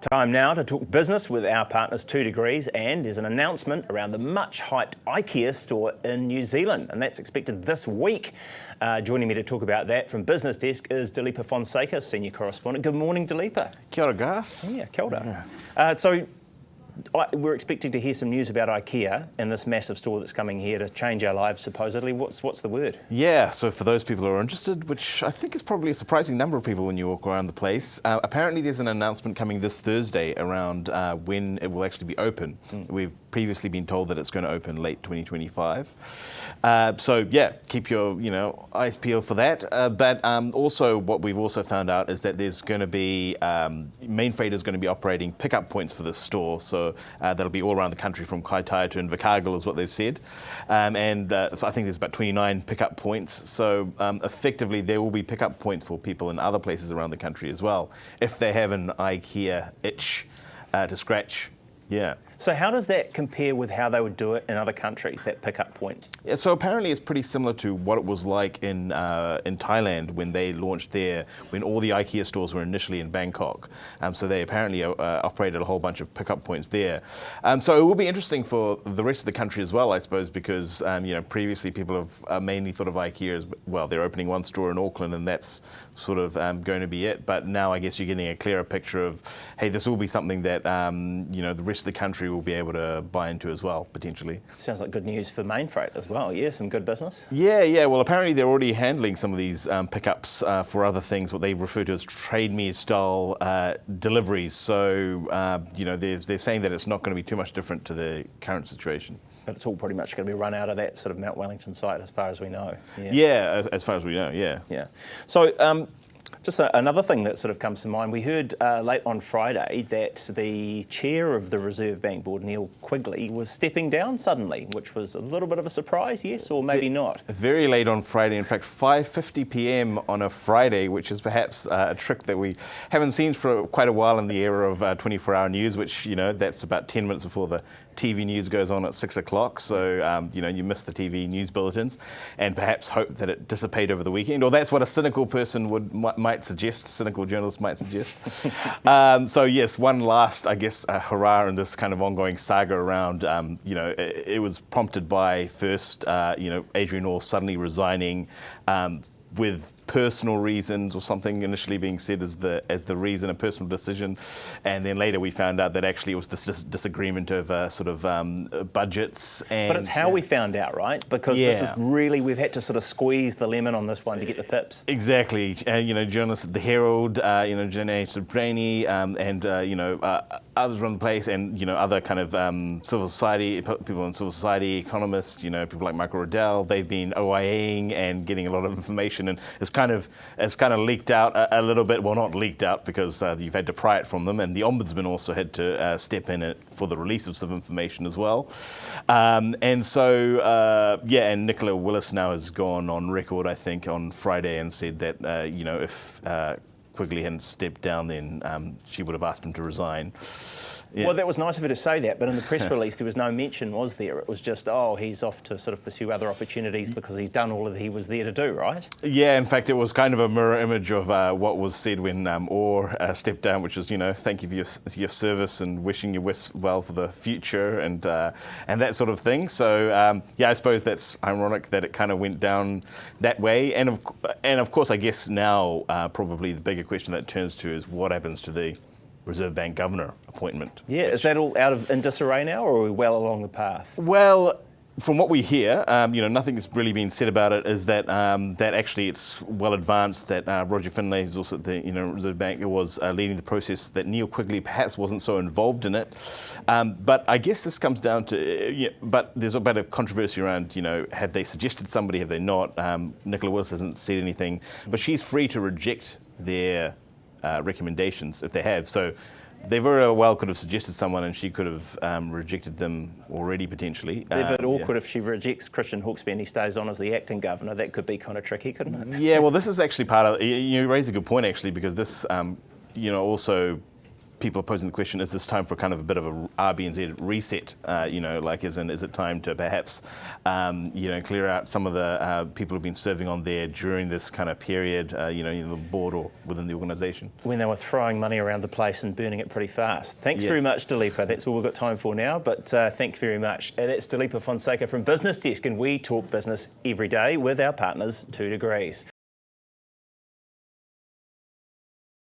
Time now to talk business with our partners 2 Degrees, and there's an announcement around the much hyped Ikea store in New Zealand, and that's expected this week. Joining me to talk about that from Business Desk is Dileepa Fonseka, Senior Correspondent. Good morning, Dileepa. Kia ora, Garth. Yeah, kia ora. We're expecting to hear some news about Ikea and this massive store that's coming here to change our lives, supposedly. What's the word? Yeah, so for those people who are interested, which I think is probably a surprising number of people when you walk around the place, apparently there's an announcement coming this Thursday around when it will actually be open. We've previously been told that it's going to open late 2025. So yeah, keep your eyes peeled for that. But also what we've also found out is that there's going to be, Mainfreight is going to be operating pickup points for this store. So that'll be all around the country from Kaitaia to Invercargill is what they've said. I think there's about 29 pickup points. So effectively there will be pickup points for people in other places around the country as well, if they have an IKEA itch to scratch. Yeah. So how does that compare with how they would do it in other countries, that pickup point? Yeah, so apparently it's pretty similar to what it was like in Thailand when they launched there, when all the IKEA stores were initially in Bangkok. So they apparently operated a whole bunch of pickup points there. So it will be interesting for the rest of the country as well, I suppose, because previously people have mainly thought of IKEA as, well, they're opening one store in Auckland and that's sort of going to be it. But now I guess you're getting a clearer picture of, hey, this will be something that the rest of the country will be able to buy into as well, potentially. Sounds like good news for Mainfreight as well. Yeah, some good business. Yeah. Well, apparently they're already handling some of these pickups for other things, what they refer to as trade me style deliveries. So, they're saying that it's not going to be too much different to the current situation. But it's all pretty much going to be run out of that sort of Mount Wellington site as far as we know. Yeah, as far as we know, yeah. Yeah. So, just another thing that sort of comes to mind, we heard late on Friday that the chair of the Reserve Bank Board, Neil Quigley, was stepping down suddenly, which was a little bit of a surprise, yes, or maybe not? Very late on Friday, in fact 5:50 p.m. on a Friday, which is perhaps a trick that we haven't seen for quite a while in the era of 24-hour news, which, that's about 10 minutes before the TV news goes on at 6 o'clock, so you miss the TV news bulletins and perhaps hope that it dissipate over the weekend, or that's what a cynical person might suggest, cynical journalist might suggest. So yes, one last, I guess, hurrah in this kind of ongoing saga around, it was prompted by first, Adrian Orr suddenly resigning with personal reasons or something initially being said as the reason, a personal decision, and then later we found out that actually it was this disagreement over sort of budgets. But it's how we found out, right? Because this is really, we've had to sort of squeeze the lemon on this one to get the pips. Exactly. Journalists at the Herald, Janae Sabrani, and others around the place, and other kind of civil society people in civil society, economists, people like Michael Riddell, they've been OIAing and getting a lot of information, and it's kind of leaked out a little bit. Well, not leaked out because you've had to pry it from them, and the Ombudsman also had to step in for the release of some information as well. And Nicola Willis now has gone on record, I think, on Friday and said that if Quigley hadn't stepped down, then she would have asked him to resign. Yeah. Well, that was nice of her to say that, but in the press release there was no mention, was there? It was just, he's off to sort of pursue other opportunities because he's done all that he was there to do, right? Yeah, in fact, it was kind of a mirror image of what was said when Orr stepped down, which was, thank you for your service and wishing you well for the future and that sort of thing. So, I suppose that's ironic that it kind of went down that way. And of course, I guess now probably the bigger question that turns to is what happens to the Reserve Bank Governor appointment. Yeah, is that all in disarray now, or are we well along the path? Well, from what we hear, nothing has really been said about it, is that that actually it's well advanced, that Roger Finlay, who's also at the Reserve Bank, was leading the process, that Neil Quigley perhaps wasn't so involved in it. But I guess this comes down to, but there's a bit of controversy around, have they suggested somebody, have they not? Nicola Willis hasn't said anything, but she's free to reject their recommendations if they have. So they very well could have suggested someone and she could have rejected them already potentially. Yeah, but awkward if she rejects Christian Hawkesby and he stays on as the acting governor. That could be kind of tricky, couldn't it? Yeah, well, this is actually part of, you raise a good point actually, because this, also people are posing the question, is this time for kind of a bit of a RBNZ reset? Like is it time to perhaps, clear out some of the people who've been serving on there during this kind of period, the board or within the organisation? When they were throwing money around the place and burning it pretty fast. Thanks very much, Dileepa. That's all we've got time for now, but thank you very much. That's Dileepa Fonseka from Business Desk, and we talk business every day with our partners, 2 Degrees.